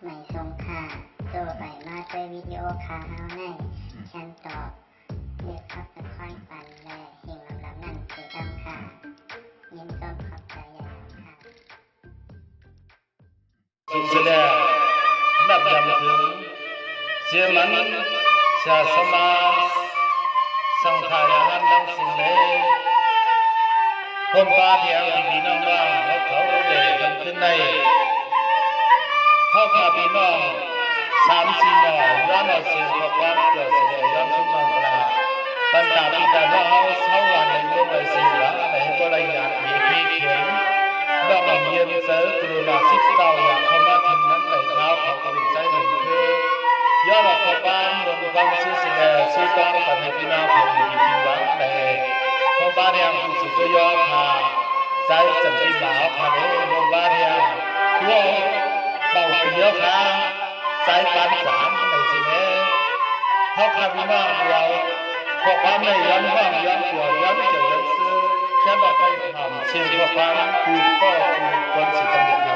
ไม่ทรงค่าตัวใบมาด้วยวิดีโอคาเฮาในฉันตอบเลือกขับตะค่อยปันและเฮงลำนั่นคือดำค่ะยินต้นขอบใจใหญ่ค่ะสุดแสดงนับยำถึงเสียมันชาสมาสังขารหันดังสิ่งเลวผมปาเพียงพี่น้องบ้างและเขาได้กันขึ้นในเขาขาพี่น้อง3-4หน่อย้อนเอาเสียงของความเกิดแสดงย้อนขึ้นมาลาปัญหาพิการเขาเช้าวันในเรื่องไอซีหลังในบริยามีพี่เขียนดอกเยี่ยมเสือกรุณา19อย่างเข้ามาถึงนั้นในเท้าเขากลิ่นใจหนึ่งคือย่อหลักขบานรวมความซื่อสัตย์ซื่อตรงกับให้พี่น้องของมีพี่หวังในขบานอย่างผู้สุดยอดค่ะใจสันติบ่าวค่ะในขบานอย่างทั่วเป่าเปียวค่ะใจปานสามในสิเน่เขาขับพี่น้องเราขอความในย้อนห้องย้อนตัวย้อนเกี่ยวย้อนซื้อแค่เราไปทำเชียงขอความกูก็กูคนสิทำให้เขา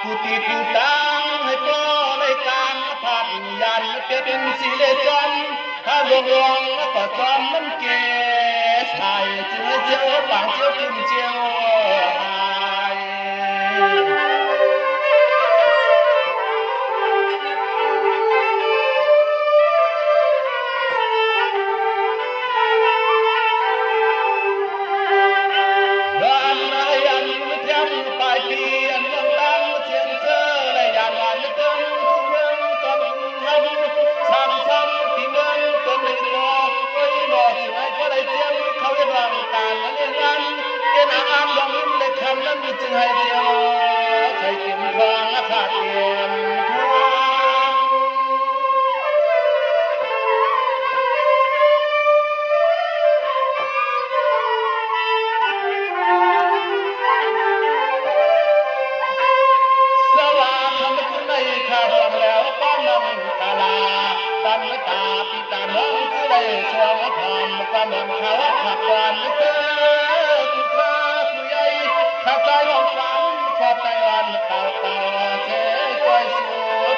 กุฏิกุตังให้พ่อในกลางพันยันเป็นสีเลจอมถ้าหลวงหลวงก็จอมมันเกศไทยจึงให้เจ้าปางเจ้าขึ้นเจ้าจึงให้เจ้าใส่เต็มทองขาดเต็มทองสว่างทำขึ้นในข้าจำแล้วป้อนนำกาลาปันตาปิตาน้องจะได้สวงธรรมความนำเขาขับวันเกิดทุกข้าผู้ใหญ่ข้าใจของฝันขอบใจวันเต่าเต่าเสียใจสุด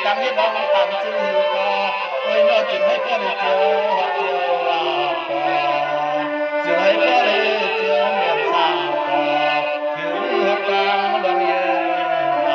ตั้งให้น้องตั้งชื่อก็โอ้ยน้องจึงให้พ่อได้เจอเจอว่าปอจึงให้พ่อได้เจอเมียนสาวปอถึงหัวกลางดวงเย็นไป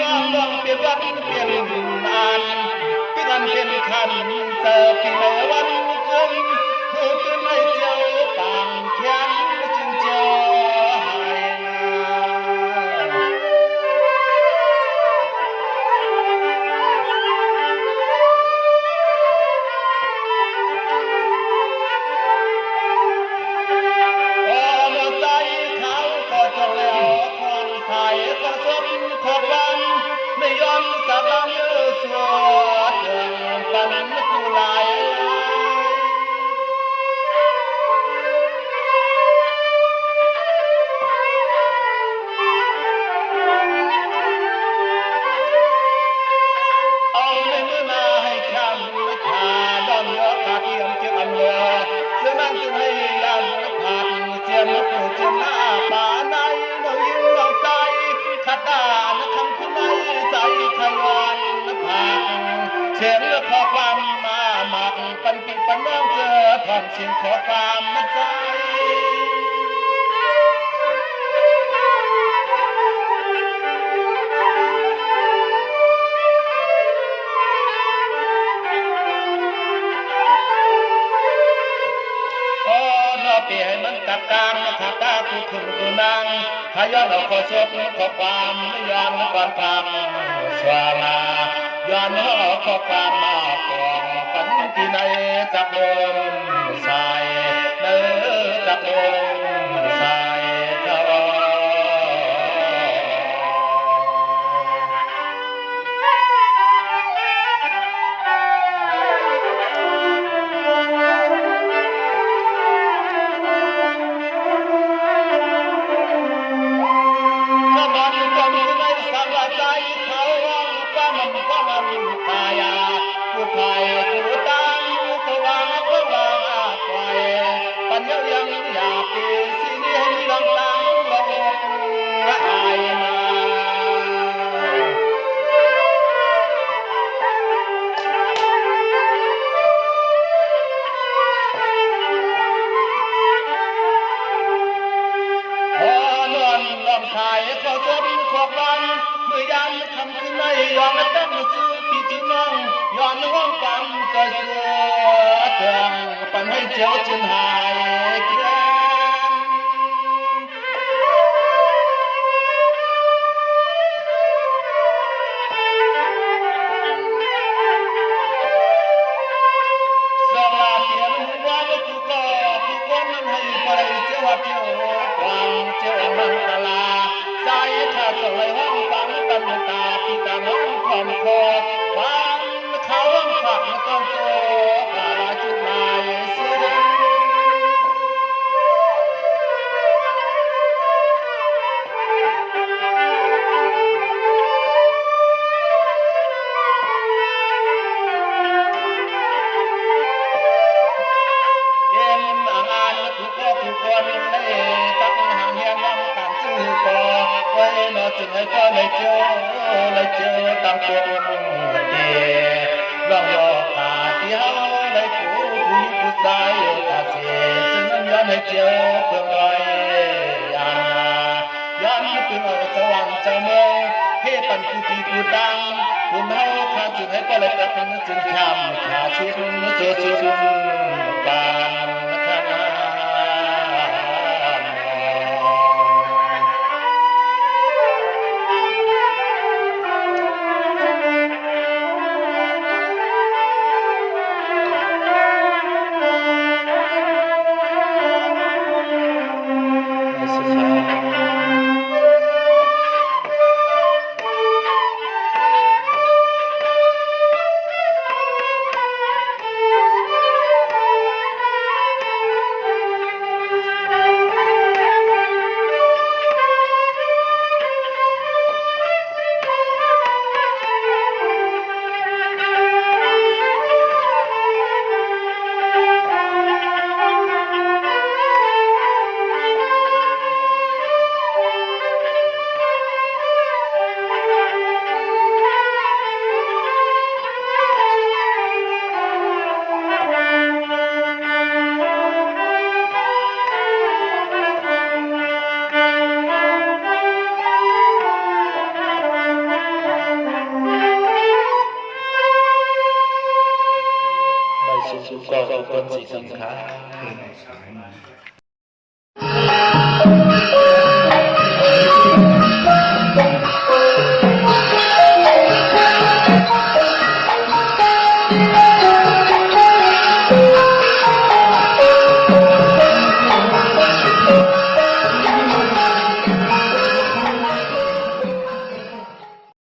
ข้างหน้วัดเปลี่ยนอันพี่กันเป็นขันเสิร์ฟปีละวันขึ้นผู้ตื่นให้เจ้าต่างแขนจึงเจ้าให้มาใจเขาก็จงแล้วคนใส่ก็สมขอบวันไม่ยอมสาบานเลือสวดเรื่องปันกุลายเอาในมือมาให้ข้ามไม่ขาดอนเนื้อขาเทียมเจ้าอันเนื้อเสื้อนั่งจึงให้ยันผ่านเจียมปูเจียมหน้าป่าในเรายิ้มเราใจขัดตาคำคุณในใจขวันผักเสียงขอความมาหมักปันปีปันน้องเจอผ่อนเสียงขอความมาใจเปลี่ยนมันกับกลางขาตาคือขึ้นตัวนางพย้อนเอาขอชดขอความไม่ยอมก่อนพังสวามาย้อนเอาขอความมาปองปันที่ในจับลมใส่เนื้อจับลมใส่เขาตายาผู้ภัยผู้ตังผู้วางผู้วางปล่อยปัญญายังอยากปีสิเนียนลองตั้งลองละอายมานวลลองถ่ายขอสมขอบวันเมื่อยามคำคืนในยอมตั้งซื้อปีจีน้องย้อนห้องฟังใจเสือเตืองปันให้เจ้าจึงหายแกล้งส มคอบางเขาฝักต้องโจกาลาจุลายเสียจึงให้ก็เลยเจอตามตัวมึงเดียลองยอกตาที่เฮาเลยผู้ชายตาเสียซึ่งย้อนให้เจอเพื่อลอยย้อนเพื่อสว่างเจ้าเมืองเฮปันกูตีกูตังคุณเฮาข้าจึงให้ก็เลยกลับมันจึงคำขาชุดสุดการก็คนสีสำคัญ